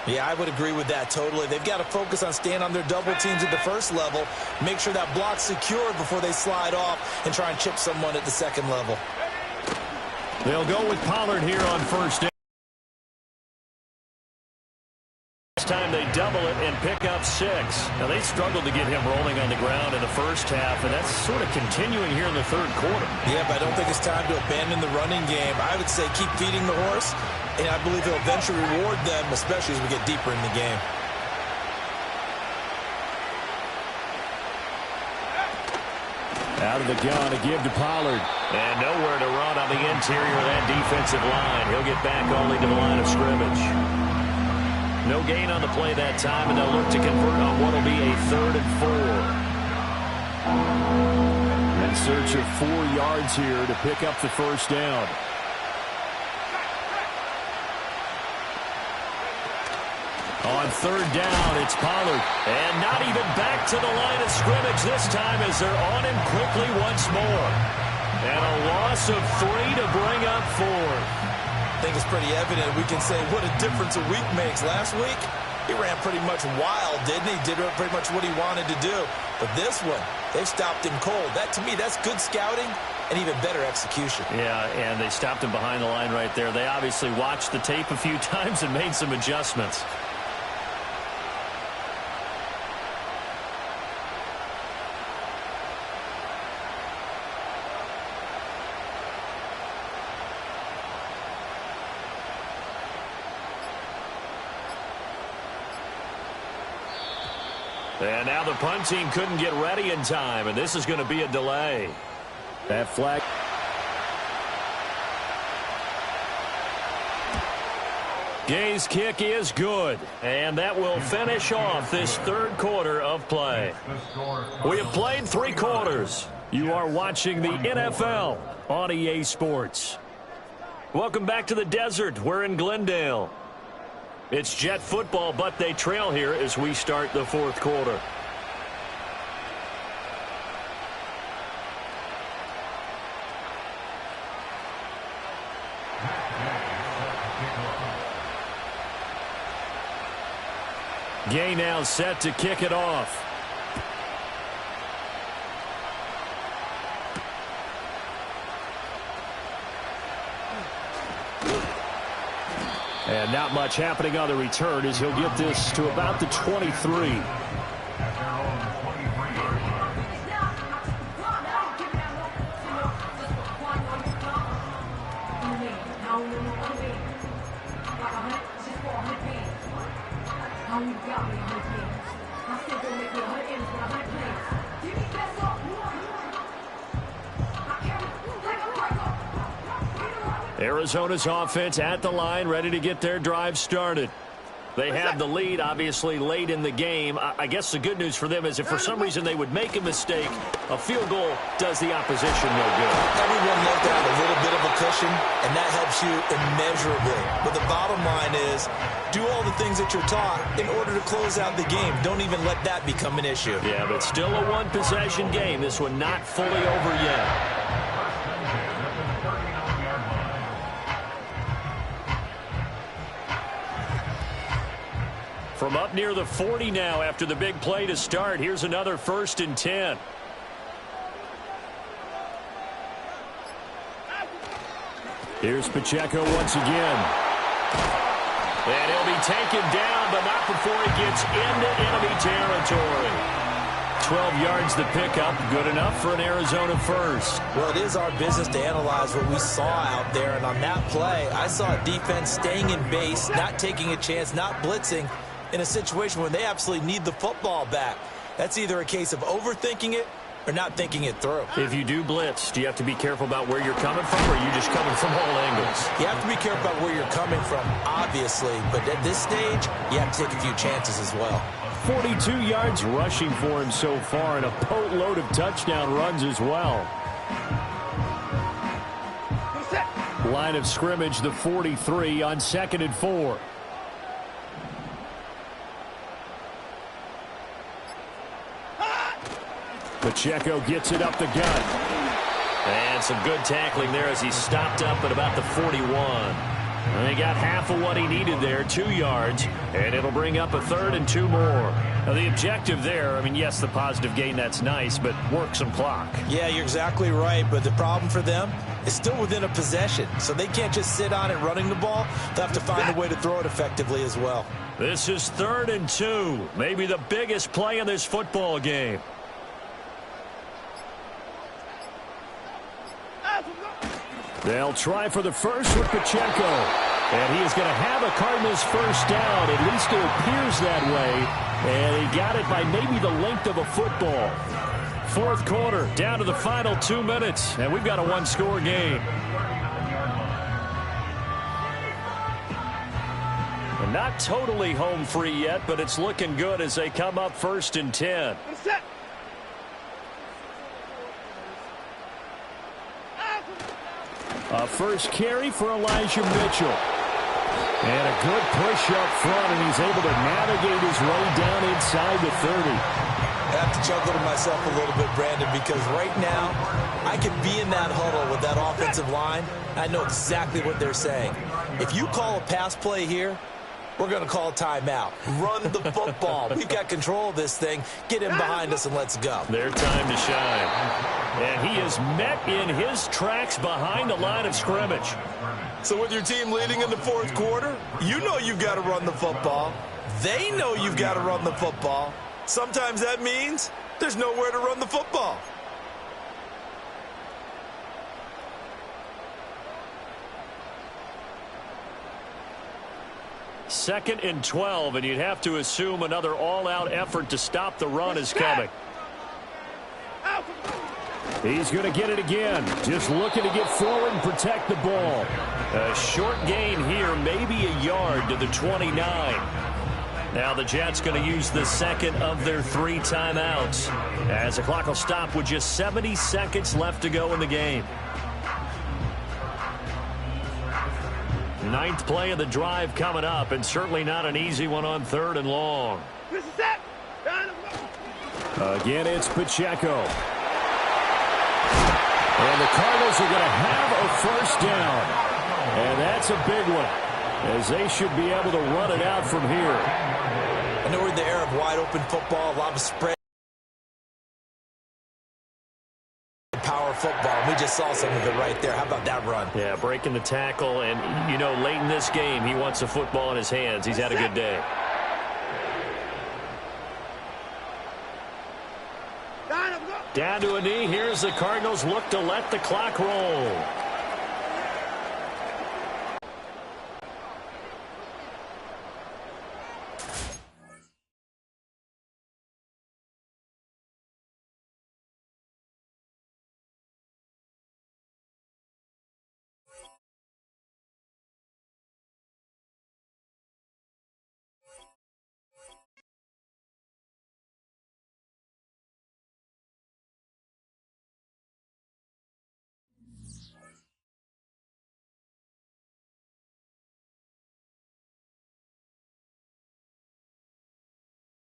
Yeah, I would agree with that totally. They've got to focus on staying on their double teams at the first level, make sure that block's secured before they slide off and try and chip someone at the second level. They'll go with Pollard here on first down. This time they double it and pick up 6. Now, they struggled to get him rolling on the ground in the first half, and that's sort of continuing here in the third quarter. Yeah, but I don't think it's time to abandon the running game. I would say keep feeding the horse, and I believe he'll eventually reward them, especially as we get deeper in the game. Out of the gun, a give to Pollard. And nowhere to run on the interior of that defensive line. He'll get back only to the line of scrimmage. No gain on the play that time, and they'll look to convert on what will be a 3rd and 4. In search of 4 yards here to pick up the first down. On 3rd down, it's Pollard. And not even back to the line of scrimmage this time as they're on him quickly once more. And a loss of 3 to bring up 4th. I think it's pretty evident. We can say what a difference a week makes. Last week, he ran pretty much wild, didn't he? Did pretty much what he wanted to do. But this one, they've stopped him cold. That, to me, that's good scouting and even better execution. Yeah, and they stopped him behind the line right there. They obviously watched the tape a few times and made some adjustments. And now the punt team couldn't get ready in time, and this is going to be a delay. That flag. Gay's kick is good, and that will finish off this third quarter of play. We have played 3 quarters. You are watching the NFL on EA Sports. Welcome back to the desert. We're in Glendale. It's Jet football, but they trail here as we start the fourth quarter. Gay now set to kick it off. And not much happening on the return as he'll get this to about the 23. Arizona's offense at the line, ready to get their drive started. They have the lead, obviously, late in the game. I guess the good news for them is if for some reason they would make a mistake, a field goal does the opposition no good. Everyone left out a little bit of a cushion, and that helps you immeasurably. But the bottom line is, do all the things that you're taught in order to close out the game. Don't even let that become an issue. Yeah, but still a one-possession game. This one not fully over yet. From up near the 40 now after the big play to start. Here's another 1st and 10. Here's Pacheco once again. And he'll be taken down, but not before he gets into enemy territory. 12 yards the pickup, good enough for an Arizona first. Well, it is our business to analyze what we saw out there, and on that play, I saw a defense staying in base, not taking a chance, not blitzing, in a situation where they absolutely need the football back. That's either a case of overthinking it or not thinking it through. If you do blitz, do you have to be careful about where you're coming from, or are you just coming from all angles? You have to be careful about where you're coming from, obviously, but at this stage, you have to take a few chances as well. 42 yards rushing for him so far, and a boatload of touchdown runs as well. Line of scrimmage, the 43 on 2nd and 4. Pacheco gets it up the gut. And some good tackling there as he stopped up at about the 41. And he got half of what he needed there, 2 yards, and it'll bring up a 3rd and 2 more. Now, the objective there, I mean, yes, the positive gain, that's nice, but work some clock. Yeah, you're exactly right, but the problem for them is still within a possession, so they can't just sit on it running the ball. They'll have to find a way to throw it effectively as well. This is 3rd and 2, maybe the biggest play in this football game. They'll try for the first with Pacheco. And he is going to have a Cardinals first down. At least it appears that way. And he got it by maybe the length of a football. 4th quarter, down to the final 2 minutes. And we've got a 1-score game. And not totally home free yet, but it's looking good as they come up 1st and 10. A first carry for Elijah Mitchell. And a good push up front, and he's able to navigate his way down inside the 30. I have to chuckle to myself a little bit, Brandon, because right now I could be in that huddle with that offensive line. I know exactly what they're saying. If you call a pass play here, we're going to call a timeout. Run the football. We've got control of this thing. Get him behind us and let's go. Their time to shine. And he is met in his tracks behind the line of scrimmage. So with your team leading in the 4th quarter, you know you've got to run the football. They know you've got to run the football. Sometimes that means there's nowhere to run the football. Second and 12, and you'd have to assume another all-out effort to stop the run is coming. He's going to get it again. Just looking to get forward and protect the ball. A short gain here, maybe a yard to the 29. Now the Jets going to use the second of their 3 timeouts, as the clock will stop with just 70 seconds left to go in the game. 9th play of the drive coming up, and certainly not an easy one on 3rd and long. Again, it's Pacheco. And the Cardinals are going to have a first down. And that's a big one, as they should be able to run it out from here. I know we're in the era of wide-open football, a lot of spread. Power football. We just saw some of it right there. How about that run? Yeah, breaking the tackle, and, you know, late in this game, he wants the football in his hands. He's had a good day. Down to a knee. Here's the Cardinals look to let the clock roll.